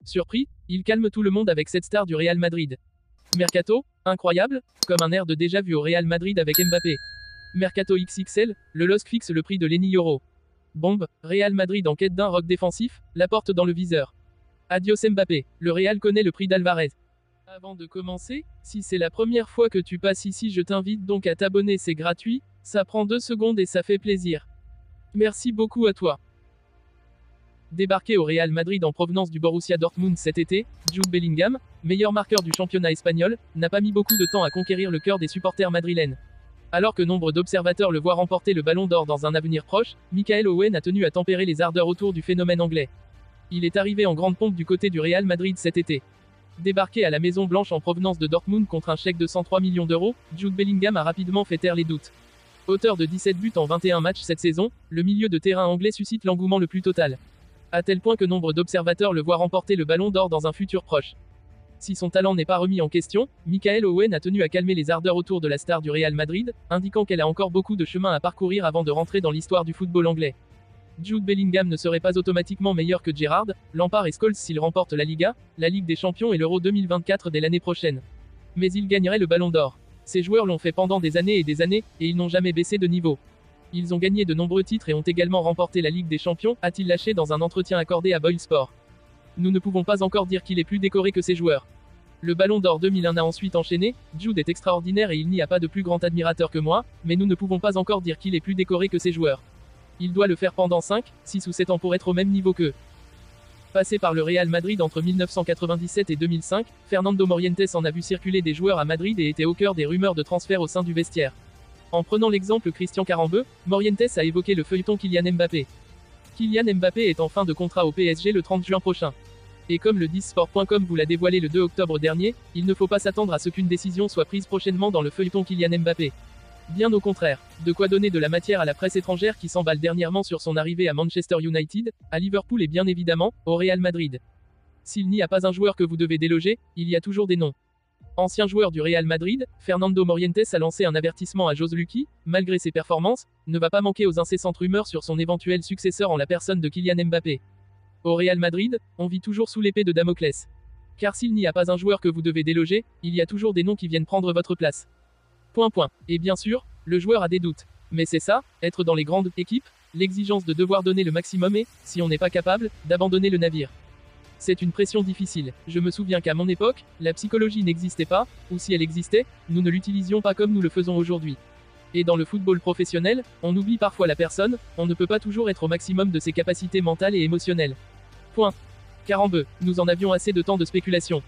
Surpris, il calme tout le monde avec cette star du Real Madrid. Mercato, incroyable, comme un air de déjà vu au Real Madrid avec Mbappé. Mercato XXL, le LOSC fixe le prix de Lenny Yoro. Bombe, Real Madrid en quête d'un rock défensif, la porte dans le viseur. Adios Mbappé, le Real connaît le prix d'Alvarez. Avant de commencer, si c'est la première fois que tu passes ici, je t'invite donc à t'abonner, c'est gratuit, ça prend 2 secondes et ça fait plaisir. Merci beaucoup à toi. Débarqué au Real Madrid en provenance du Borussia Dortmund cet été, Jude Bellingham, meilleur marqueur du championnat espagnol, n'a pas mis beaucoup de temps à conquérir le cœur des supporters madrilènes. Alors que nombre d'observateurs le voient remporter le Ballon d'Or dans un avenir proche, Michael Owen a tenu à tempérer les ardeurs autour du phénomène anglais. Il est arrivé en grande pompe du côté du Real Madrid cet été. Débarqué à la Maison Blanche en provenance de Dortmund contre un chèque de 103 millions d'euros, Jude Bellingham a rapidement fait taire les doutes. Auteur de 17 buts en 21 matchs cette saison, le milieu de terrain anglais suscite l'engouement le plus total. À tel point que nombre d'observateurs le voient remporter le Ballon d'Or dans un futur proche. Si son talent n'est pas remis en question, Michael Owen a tenu à calmer les ardeurs autour de la star du Real Madrid, indiquant qu'elle a encore beaucoup de chemin à parcourir avant de rentrer dans l'histoire du football anglais. Jude Bellingham ne serait pas automatiquement meilleur que Gerrard, Lampard et Scholes s'il remporte la Liga, la Ligue des Champions et l'Euro 2024 dès l'année prochaine. Mais il gagnerait le Ballon d'Or. Ces joueurs l'ont fait pendant des années, et ils n'ont jamais baissé de niveau. Ils ont gagné de nombreux titres et ont également remporté la Ligue des Champions, a-t-il lâché dans un entretien accordé à Boyle Sport. Nous ne pouvons pas encore dire qu'il est plus décoré que ces joueurs. Le Ballon d'Or 2001 a ensuite enchaîné, Jude est extraordinaire et il n'y a pas de plus grand admirateur que moi, mais nous ne pouvons pas encore dire qu'il est plus décoré que ces joueurs. Il doit le faire pendant 5, 6 ou 7 ans pour être au même niveau qu'eux. Passé par le Real Madrid entre 1997 et 2005, Fernando Morientes en a vu circuler des joueurs à Madrid et était au cœur des rumeurs de transfert au sein du vestiaire. En prenant l'exemple Christian Carambeu, Morientes a évoqué le feuilleton Kylian Mbappé. Kylian Mbappé est en fin de contrat au PSG le 30 juin prochain. Et comme le 10sport.com vous l'a dévoilé le 2 octobre dernier, il ne faut pas s'attendre à ce qu'une décision soit prise prochainement dans le feuilleton Kylian Mbappé. Bien au contraire, de quoi donner de la matière à la presse étrangère qui s'emballe dernièrement sur son arrivée à Manchester United, à Liverpool et bien évidemment, au Real Madrid. S'il n'y a pas un joueur que vous devez déloger, il y a toujours des noms. Ancien joueur du Real Madrid, Fernando Morientes a lancé un avertissement à José Luqui, malgré ses performances, ne va pas manquer aux incessantes rumeurs sur son éventuel successeur en la personne de Kylian Mbappé. Au Real Madrid, on vit toujours sous l'épée de Damoclès. Car s'il n'y a pas un joueur que vous devez déloger, il y a toujours des noms qui viennent prendre votre place. Et bien sûr, le joueur a des doutes. Mais c'est ça, être dans les grandes équipes, l'exigence de devoir donner le maximum et, si on n'est pas capable, d'abandonner le navire. C'est une pression difficile. Je me souviens qu'à mon époque, la psychologie n'existait pas, ou si elle existait, nous ne l'utilisions pas comme nous le faisons aujourd'hui. Et dans le football professionnel, on oublie parfois la personne, on ne peut pas toujours être au maximum de ses capacités mentales et émotionnelles. Carambeu, nous en avions assez de temps de spéculation.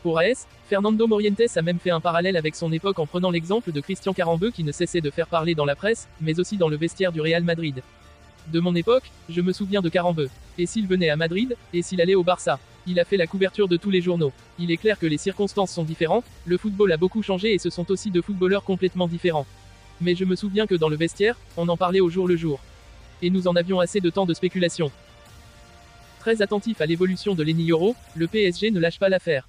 Pour AS, Fernando Morientes a même fait un parallèle avec son époque en prenant l'exemple de Christian Carambeu qui ne cessait de faire parler dans la presse, mais aussi dans le vestiaire du Real Madrid. De mon époque, je me souviens de Carambeu. Et s'il venait à Madrid, et s'il allait au Barça? Il a fait la couverture de tous les journaux. Il est clair que les circonstances sont différentes, le football a beaucoup changé et ce sont aussi deux footballeurs complètement différents. Mais je me souviens que dans le vestiaire, on en parlait au jour le jour. Et nous en avions assez de temps de spéculation. Très attentif à l'évolution de Lenny Yoro, le PSG ne lâche pas l'affaire.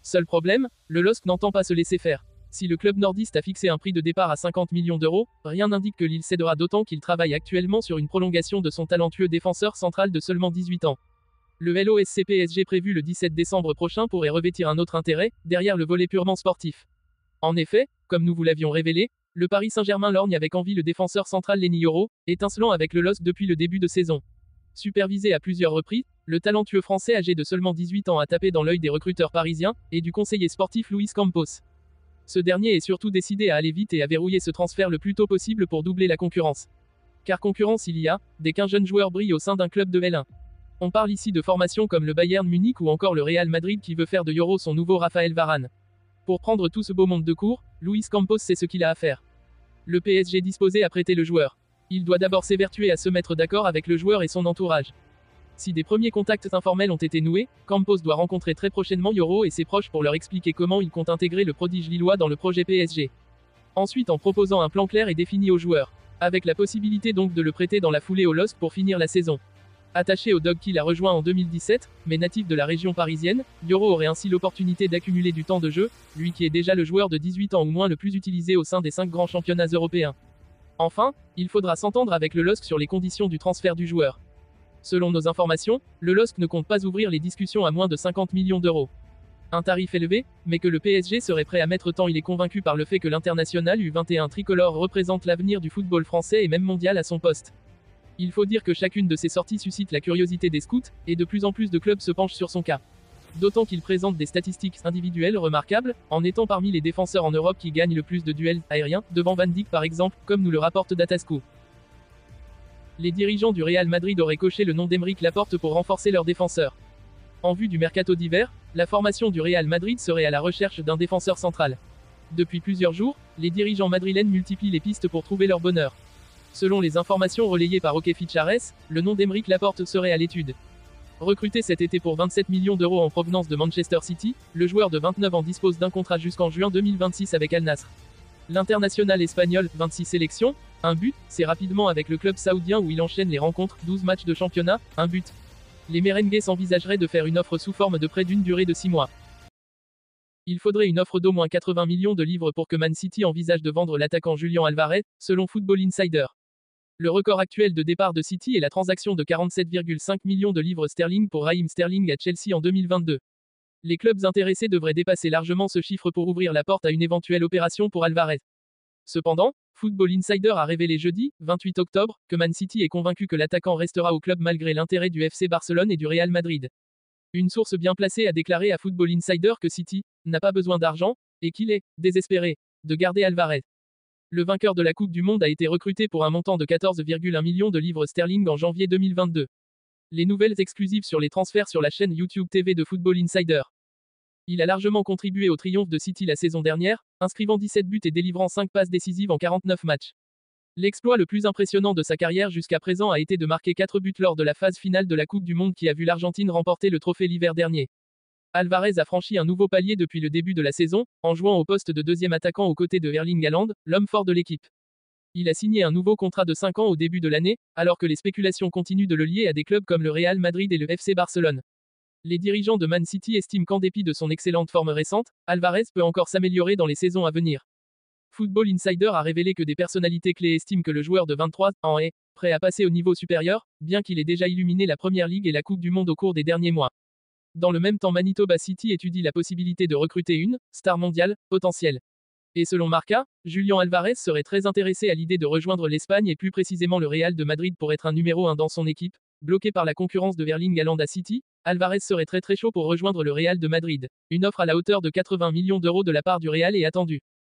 Seul problème, le LOSC n'entend pas se laisser faire. Si le club nordiste a fixé un prix de départ à 50 millions d'euros, rien n'indique que Lille cédera, d'autant qu'il travaille actuellement sur une prolongation de son talentueux défenseur central de seulement 18 ans. Le LOSC PSG prévu le 17 décembre prochain pourrait revêtir un autre intérêt, derrière le volet purement sportif. En effet, comme nous vous l'avions révélé, le Paris Saint-Germain lorgne avec envie le défenseur central Lenny Yoro, étincelant avec le LOSC depuis le début de saison. Supervisé à plusieurs reprises, le talentueux français âgé de seulement 18 ans a tapé dans l'œil des recruteurs parisiens, et du conseiller sportif Luis Campos. Ce dernier est surtout décidé à aller vite et à verrouiller ce transfert le plus tôt possible pour doubler la concurrence. Car concurrence il y a, dès qu'un jeune joueur brille au sein d'un club de L1. On parle ici de formations comme le Bayern Munich ou encore le Real Madrid qui veut faire de Yoro son nouveau Raphaël Varane. Pour prendre tout ce beau monde de court, Luis Campos sait ce qu'il a à faire. Le PSG disposé à prêter le joueur. Il doit d'abord s'évertuer à se mettre d'accord avec le joueur et son entourage. Si des premiers contacts informels ont été noués, Campos doit rencontrer très prochainement Yoro et ses proches pour leur expliquer comment il compte intégrer le prodige lillois dans le projet PSG. Ensuite en proposant un plan clair et défini au joueur. Avec la possibilité donc de le prêter dans la foulée au LOSC pour finir la saison. Attaché au Dog qu'il a rejoint en 2017, mais natif de la région parisienne, Yoro aurait ainsi l'opportunité d'accumuler du temps de jeu, lui qui est déjà le joueur de 18 ans ou moins le plus utilisé au sein des 5 grands championnats européens. Enfin, il faudra s'entendre avec le LOSC sur les conditions du transfert du joueur. Selon nos informations, le LOSC ne compte pas ouvrir les discussions à moins de 50 millions d'euros. Un tarif élevé, mais que le PSG serait prêt à mettre tant il est convaincu par le fait que l'international U21 tricolore représente l'avenir du football français et même mondial à son poste. Il faut dire que chacune de ces sorties suscite la curiosité des scouts, et de plus en plus de clubs se penchent sur son cas. D'autant qu'il présente des statistiques individuelles remarquables, en étant parmi les défenseurs en Europe qui gagnent le plus de duels aériens, devant Van Dijk par exemple, comme nous le rapporte Datasco. Les dirigeants du Real Madrid auraient coché le nom d'Aymeric Laporte pour renforcer leurs défenseurs. En vue du mercato d'hiver, la formation du Real Madrid serait à la recherche d'un défenseur central. Depuis plusieurs jours, les dirigeants madrilènes multiplient les pistes pour trouver leur bonheur. Selon les informations relayées par OK Fichares, le nom d'Aymeric Laporte serait à l'étude. Recruté cet été pour 27 millions d'euros en provenance de Manchester City, le joueur de 29 ans dispose d'un contrat jusqu'en juin 2026 avec Al Nassr. L'international espagnol, 26 sélections, un but, c'est rapidement avec le club saoudien où il enchaîne les rencontres, 12 matchs de championnat, un but. Les merengues s'envisageraient de faire une offre sous forme de prêt d'une durée de 6 mois. Il faudrait une offre d'au moins 80 millions de livres pour que Man City envisage de vendre l'attaquant Julian Alvarez, selon Football Insider. Le record actuel de départ de City est la transaction de 47,5 millions de livres sterling pour Raheem Sterling à Chelsea en 2022. Les clubs intéressés devraient dépasser largement ce chiffre pour ouvrir la porte à une éventuelle opération pour Alvarez. Cependant, Football Insider a révélé jeudi, 28 octobre, que Man City est convaincu que l'attaquant restera au club malgré l'intérêt du FC Barcelone et du Real Madrid. Une source bien placée a déclaré à Football Insider que City n'a pas besoin d'argent, et qu'il est désespéré de garder Alvarez. Le vainqueur de la Coupe du Monde a été recruté pour un montant de 14,1 millions de livres sterling en janvier 2022. Les nouvelles exclusives sur les transferts sur la chaîne YouTube TV de Football Insider. Il a largement contribué au triomphe de City la saison dernière, inscrivant 17 buts et délivrant 5 passes décisives en 49 matchs. L'exploit le plus impressionnant de sa carrière jusqu'à présent a été de marquer 4 buts lors de la phase finale de la Coupe du Monde qui a vu l'Argentine remporter le trophée l'hiver dernier. Alvarez a franchi un nouveau palier depuis le début de la saison, en jouant au poste de deuxième attaquant aux côtés de Erling Haaland, l'homme fort de l'équipe. Il a signé un nouveau contrat de 5 ans au début de l'année, alors que les spéculations continuent de le lier à des clubs comme le Real Madrid et le FC Barcelone. Les dirigeants de Man City estiment qu'en dépit de son excellente forme récente, Alvarez peut encore s'améliorer dans les saisons à venir. Football Insider a révélé que des personnalités clés estiment que le joueur de 23 ans est prêt à passer au niveau supérieur, bien qu'il ait déjà illuminé la Première Ligue et la Coupe du Monde au cours des derniers mois. Dans le même temps, Manitoba City étudie la possibilité de recruter une star mondiale potentielle. Et selon Marca, Julian Alvarez serait très intéressé à l'idée de rejoindre l'Espagne et plus précisément le Real de Madrid pour être un numéro 1 dans son équipe. Bloqué par la concurrence de Erling Haaland à City, Alvarez serait très chaud pour rejoindre le Real de Madrid. Une offre à la hauteur de 80 millions d'euros de la part du Real est attendue.